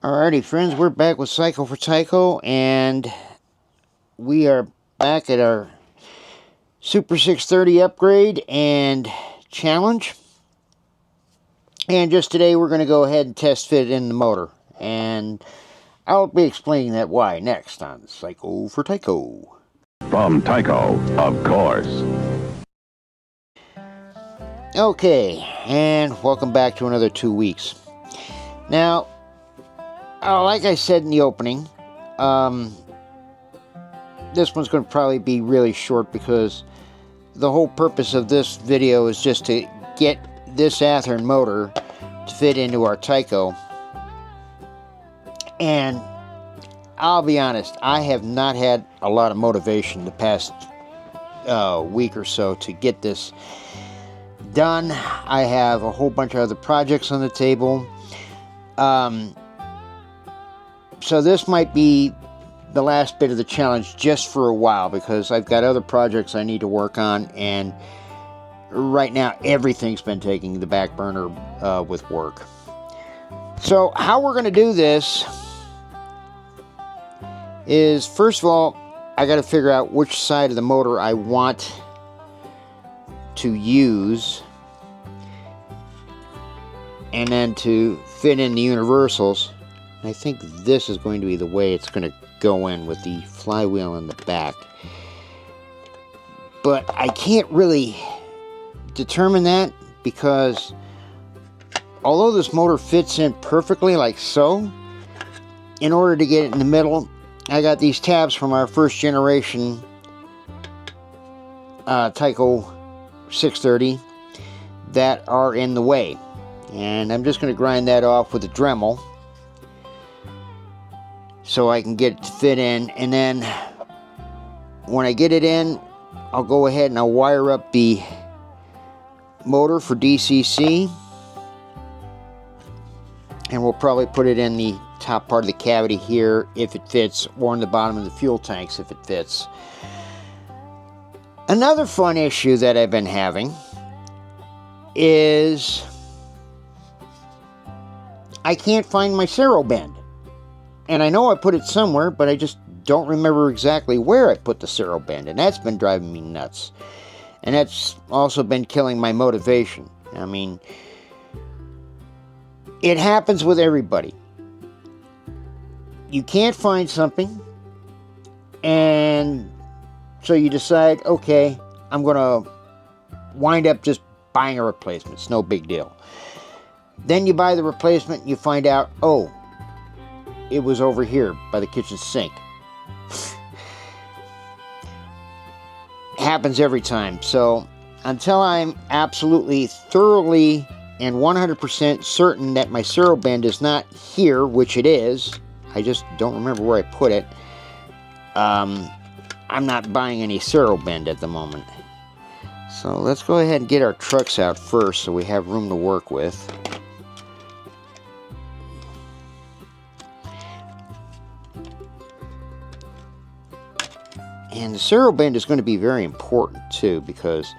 Alrighty friends, we're back with Cycle for Tyco, and we are back at our Super 630 upgrade and challenge. And just today we're going to go ahead and test fit in the motor, and I'll be explaining that why next on Cycle for Tyco. From Tyco, of course. Okay, and welcome back to another 2 weeks. Now, like I said in the opening, this one's going to probably be really short because the whole purpose of this video is just to get this Athearn motor to fit into our Tyco. And I'll be honest, I have not had a lot of motivation the past week or so to get this done. I have a whole bunch of other projects on the table. So this might be the last bit of the challenge just for a while, because I've got other projects I need to work on, and right now everything's been taking the back burner with work. So how we're going to do this is, first of all, I got to figure out which side of the motor I want to use, and then to fit in the universals. I think this is going to be the way it's going to go in, with the flywheel in the back. But I can't really determine that, because although this motor fits in perfectly like so, in order to get it in the middle, I got these tabs from our first generation Tyco C-630 that are in the way. And I'm just going to grind that off with a Dremel so I can get it to fit in. And then when I get it in, I'll go ahead and I'll wire up the motor for DCC, and we'll probably put it in the top part of the cavity here if it fits, or in the bottom of the fuel tanks if it fits. Another fun issue that I've been having is I can't find my servo bend. And I know I put it somewhere, but I just don't remember exactly where I put the servo bend, and that's been driving me nuts. And that's also been killing my motivation. I mean, it happens with everybody. You can't find something, and so you decide, okay, I'm going to wind up just buying a replacement. It's no big deal. Then you buy the replacement, and you find out, oh, it was over here by the kitchen sink. Happens every time. So until I'm absolutely, thoroughly, and 100% certain that my servo bend is not here, which it is, I just don't remember where I put it, I'm not buying any servo bend at the moment. So let's go ahead and get our trucks out first so we have room to work with. And the servo bend is going to be very important too, because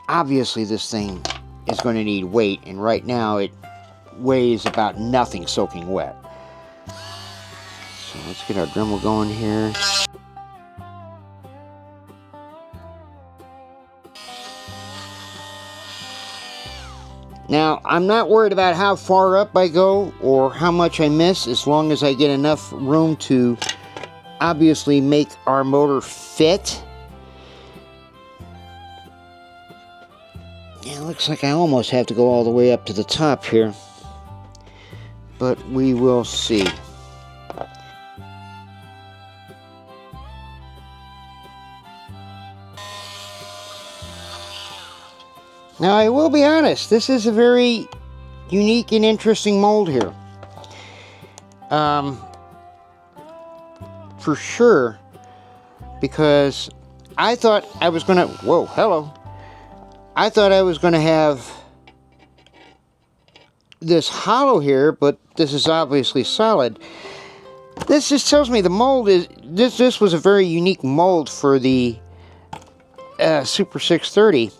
obviously this thing is going to need weight, and right now it weighs about nothing soaking wet. So let's get our Dremel going here. Now, I'm not worried about how far up I go or how much I miss, as long as I get enough room to obviously make our motor fit. Yeah, it looks like I almost have to go all the way up to the top here, but we will see. Now, I will be honest, this is a very unique and interesting mold here. For sure, because I thought I was going to... Whoa, hello. I thought I was going to have this hollow here, but this is obviously solid. This just tells me the mold is... This was a very unique mold for the Super 630.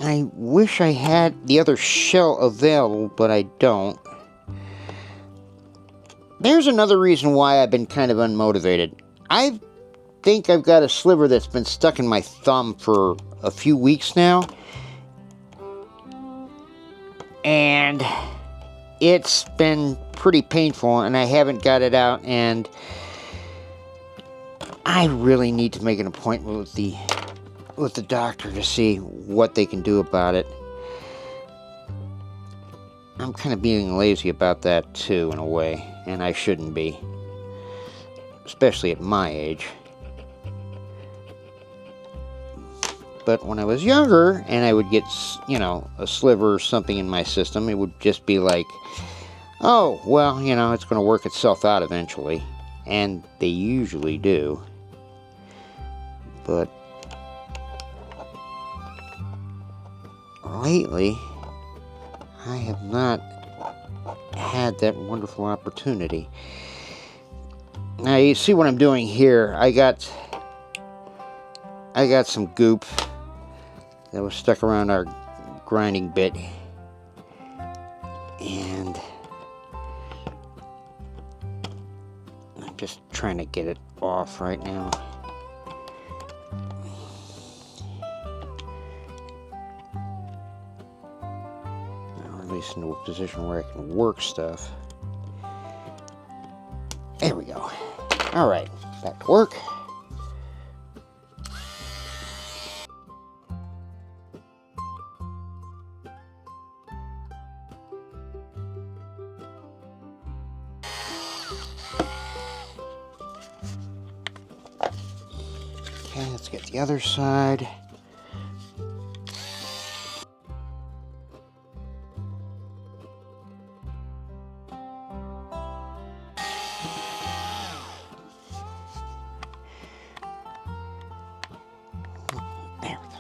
I wish I had the other shell available, but I don't. There's another reason why I've been kind of unmotivated. I think I've got a sliver that's been stuck in my thumb for a few weeks now. And it's been pretty painful, and I haven't got it out, and I really need to make an appointment with the doctor to see what they can do about it. I'm kind of being lazy about that too, in a way, and I shouldn't be, especially at my age. But when I was younger and I would get, you know, a sliver or something in my system, it would just be like, oh, well, you know, it's going to work itself out eventually. And they usually do. But lately, I have not had that wonderful opportunity. Now, you see what I'm doing here. I got some goop that was stuck around our grinding bit, and I'm just trying to get it off right now. Or at least into a position where I can work stuff. There we go. Alright, back to work. Okay, let's get the other side. There we go.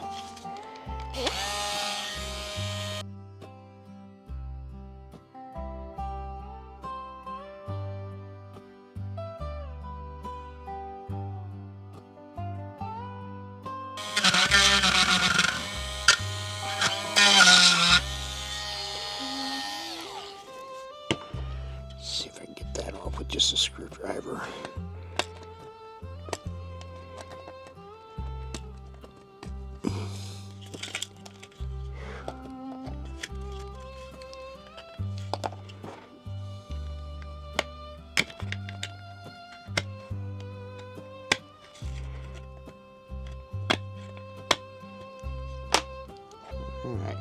See if I can get that off with just a screwdriver. All right.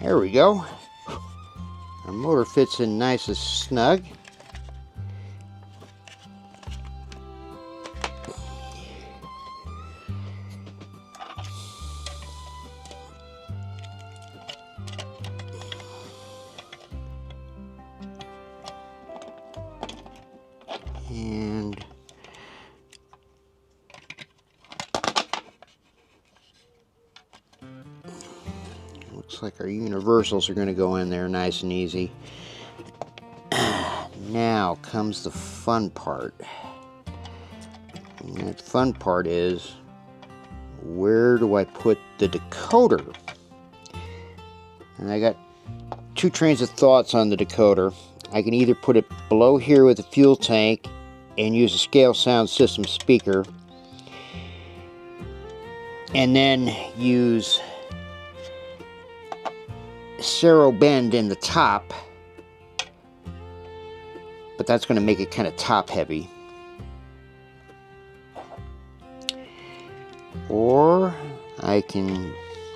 There we go. Our motor fits in nice and snug. And looks like our universals are going to go in there nice and easy. Now comes the fun part. And that fun part is, where do I put the decoder? And I got two trains of thoughts on the decoder. I can either put it below here with the fuel tank and use a scale sound system speaker, and then use Serro bend in the top, but that's going to make it kind of top heavy. Or I can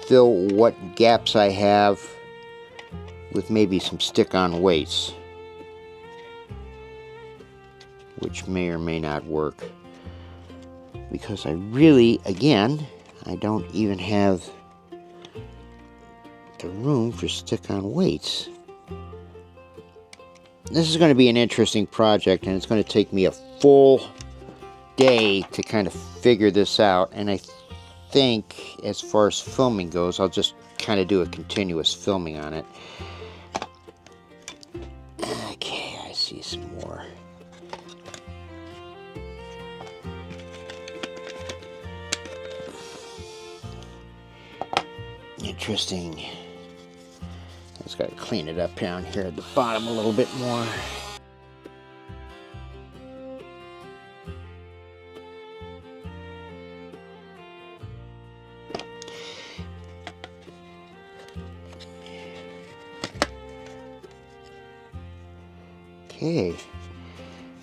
fill what gaps I have with maybe some stick-on weights, which may or may not work, because I really, again, I don't even have the room for stick-on weights. This is going to be an interesting project, and it's going to take me a full day to kind of figure this out, and I think as far as filming goes, I'll just kind of do a continuous filming on it. Okay, I see some more. Interesting. Just got to clean it up down here at the bottom a little bit more. Okay.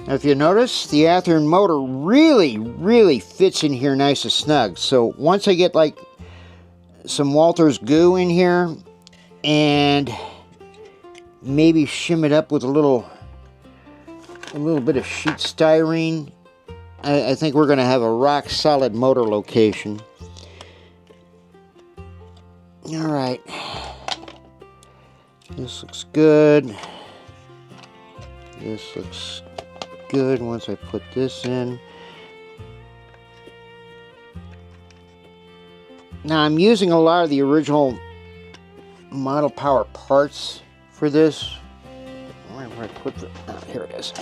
Now if you notice, the Athearn motor really fits in here nice and snug. So once I get like some Walther's goo in here and maybe shim it up with a little bit of sheet styrene, I think we're going to have a rock solid motor location. Alright. This looks good. This looks good once I put this in. Now I'm using a lot of the original Model Power parts for this. Where did I put the... Oh, here it is.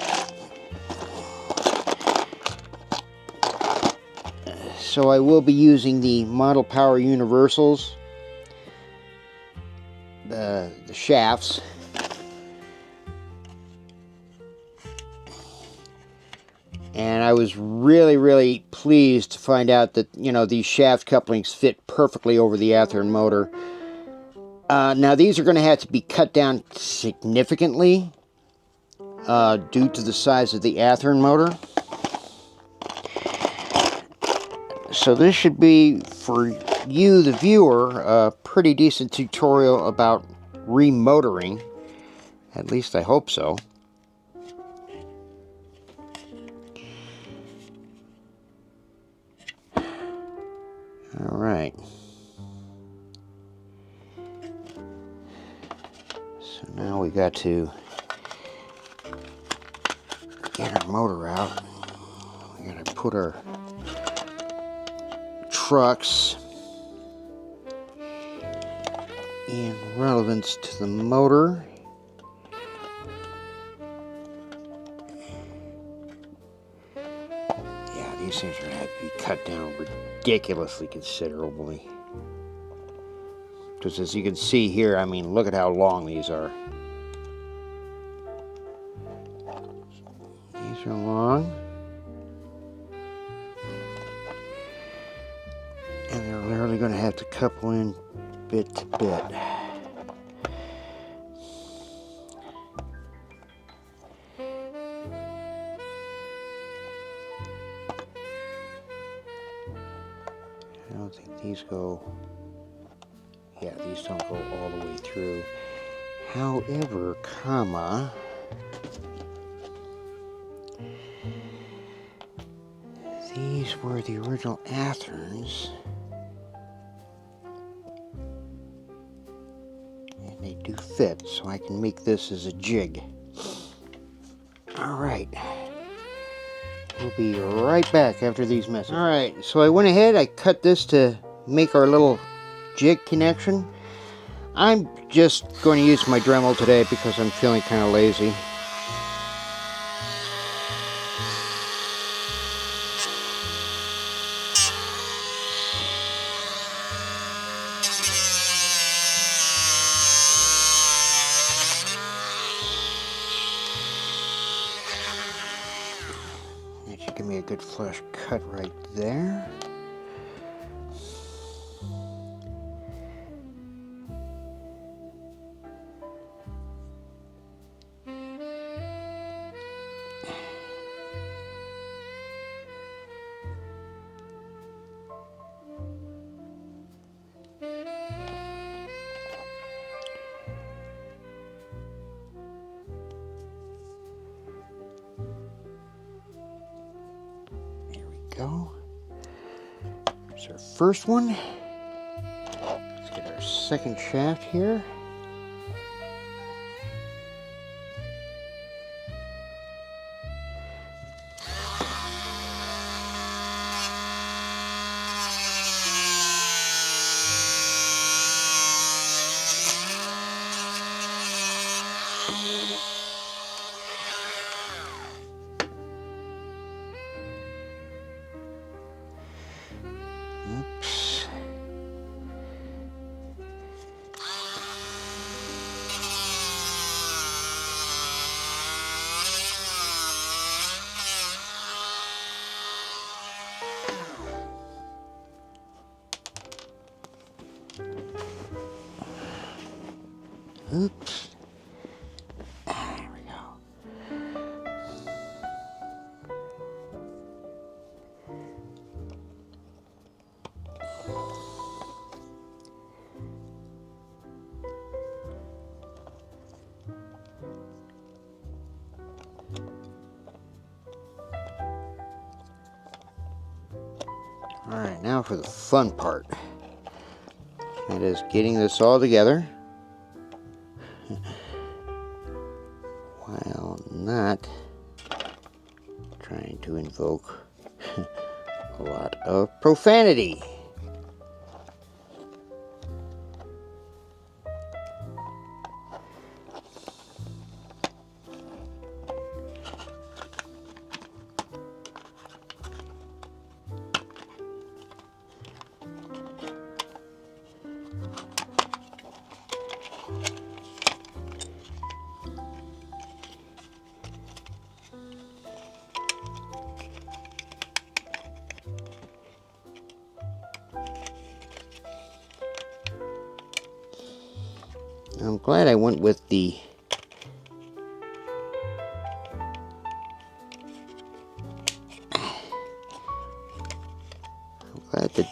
So I will be using the Model Power universals, the shafts. And I was really pleased to find out that, you know, these shaft couplings fit perfectly over the Athearn motor. Now these are going to have to be cut down significantly due to the size of the Athearn motor. So this should be, for you, the viewer, a pretty decent tutorial about remotoring. At least I hope so. Alright. So now we got to get our motor out. We got to put our trucks in relevance to the motor. Yeah, these things are going to have to be cut down ridiculously considerably. Because as you can see here, I mean, look at how long these are. These are long. And they're literally going to have to couple in bit to bit. I don't think these go... Yeah, these don't go all the way through. However, comma... These were the original Athearns. And they do fit, so I can make this as a jig. Alright. We'll be right back after these messages. Alright, so I went ahead, I cut this to make our little jig connection. I'm just going to use my Dremel today because I'm feeling kind of lazy. That should give me a good flush cut right there. Go. There's our first one. Let's get our second shaft here. Oops. Oops. There we go. All right, now for the fun part. That is getting this all together while not trying to invoke a lot of profanity. I'm glad I went with the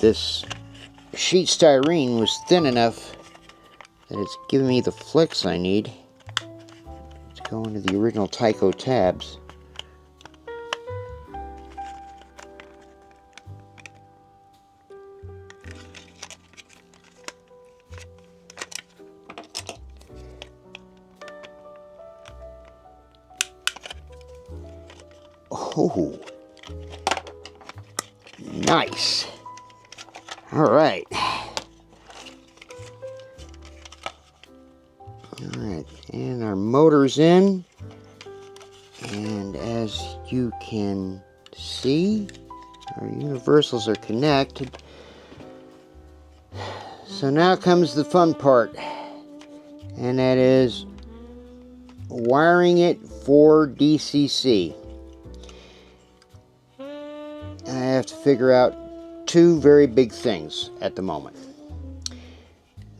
this sheet styrene was thin enough that it's giving me the flicks I need to go into the original Tyco tabs. Oh, nice. All right. All right, and our motor's in. And as you can see, our universals are connected. So now comes the fun part, and that is wiring it for DCC. I have to figure out two very big things at the moment.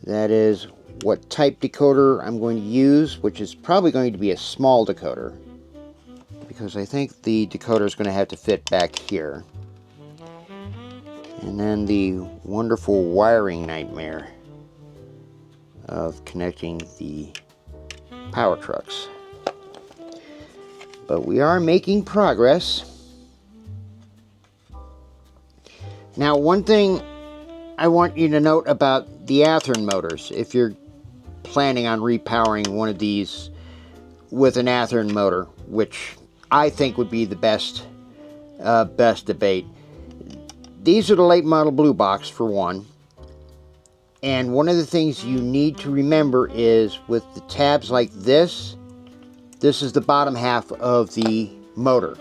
That is what type decoder I'm going to use, which is probably going to be a small decoder, because I think the decoder is going to have to fit back here. And then the wonderful wiring nightmare of connecting the power trucks. But we are making progress. Now, one thing I want you to note about the Athearn motors, if you're planning on repowering one of these with an Athearn motor, which I think would be the best debate. These are the late model blue box for one. And one of the things you need to remember is with the tabs like this is the bottom half of the motor.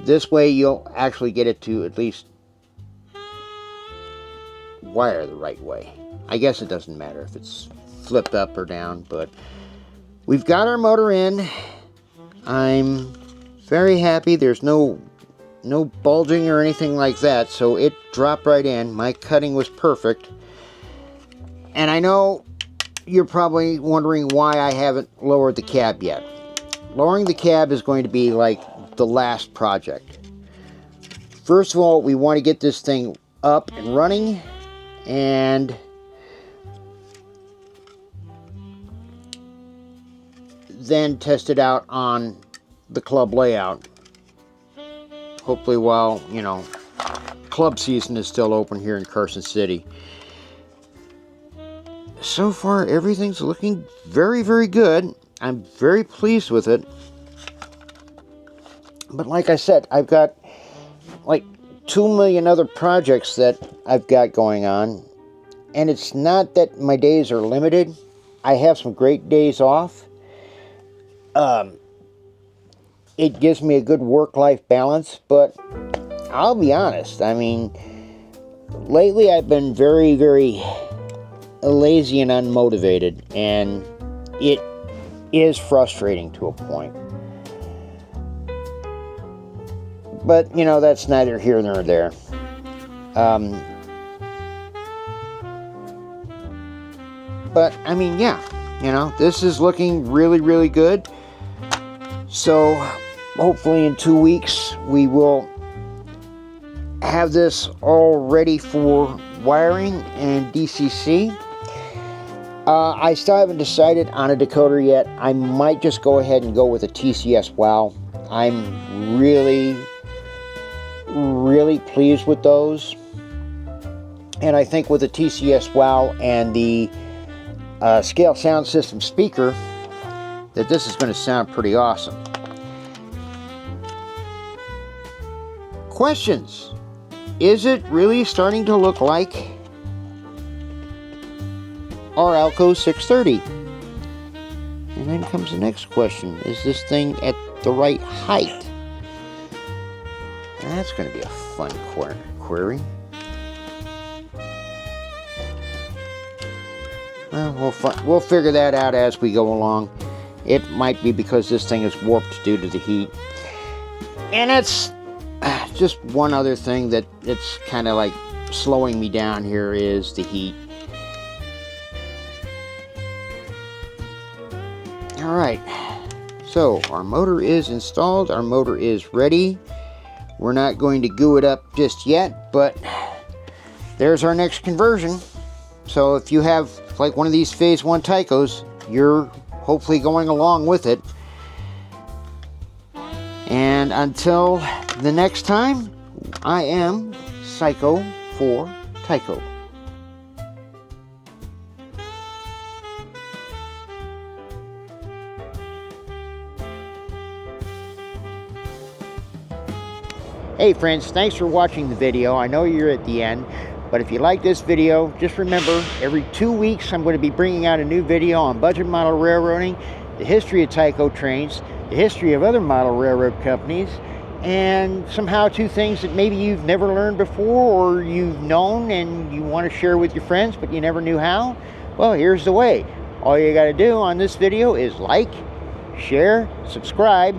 This way you'll actually get it to at least wire the right way. I guess it doesn't matter if it's flipped up or down, but we've got our motor in. I'm very happy. There's no bulging or anything like that, so it dropped right in. My cutting was perfect. And I know you're probably wondering why I haven't lowered the cab yet. Lowering the cab is going to be like the last project. First of all, we want to get this thing up and running, and then test it out on the club layout. Hopefully while, club season is still open here in Carson City. So far, everything's looking very, very good. I'm very pleased with it. But like I said, I've got like 2 million other projects that I've got going on. And it's not that my days are limited. I have some great days off. It gives me a good work-life balance, but I'll be honest. I mean, lately I've been very, very lazy and unmotivated, and it is frustrating to a point. But, you know, that's neither here nor there. But, I mean, yeah, you know, this is looking really, really good. So, hopefully in 2 weeks, we will have this all ready for wiring and DCC. I still haven't decided on a decoder yet. I might just go ahead and go with a TCS WOW. I'm really, really pleased with those. And I think with the TCS WOW and the Scale Sound System speaker, that this is going to sound pretty awesome. Questions? Is it really starting to look like our Tyco C-630? And then comes the next question. Is this thing at the right height? That's going to be a fun query. Well, we'll figure that out as we go along. It might be because this thing is warped due to the heat. And that's just one other thing that it's kind of like slowing me down here is the heat. Alright, so our motor is installed, our motor is ready. We're not going to goo it up just yet, but there's our next conversion. So if you have like one of these Phase 1 Tycos, you're hopefully going along with it. And until the next time, I am Psycho for Tyco. Hey friends, thanks for watching the video. I know you're at the end, but if you like this video, just remember every 2 weeks I'm going to be bringing out a new video on budget model railroading, the history of Tyco trains, the history of other model railroad companies, and some how-to things that maybe you've never learned before or you've known and you want to share with your friends but you never knew how. Well, here's the way. All you got to do on this video is like, share, subscribe,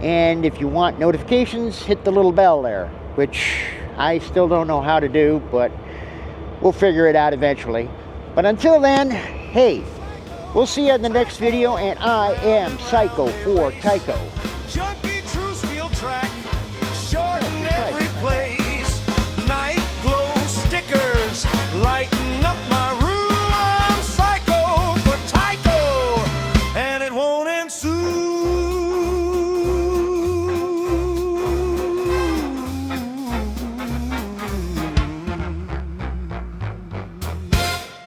and if you want notifications, hit the little bell there, which I still don't know how to do, but we'll figure it out eventually. But until then, hey, we'll see you in the next video, and I am Psycho for Tyco.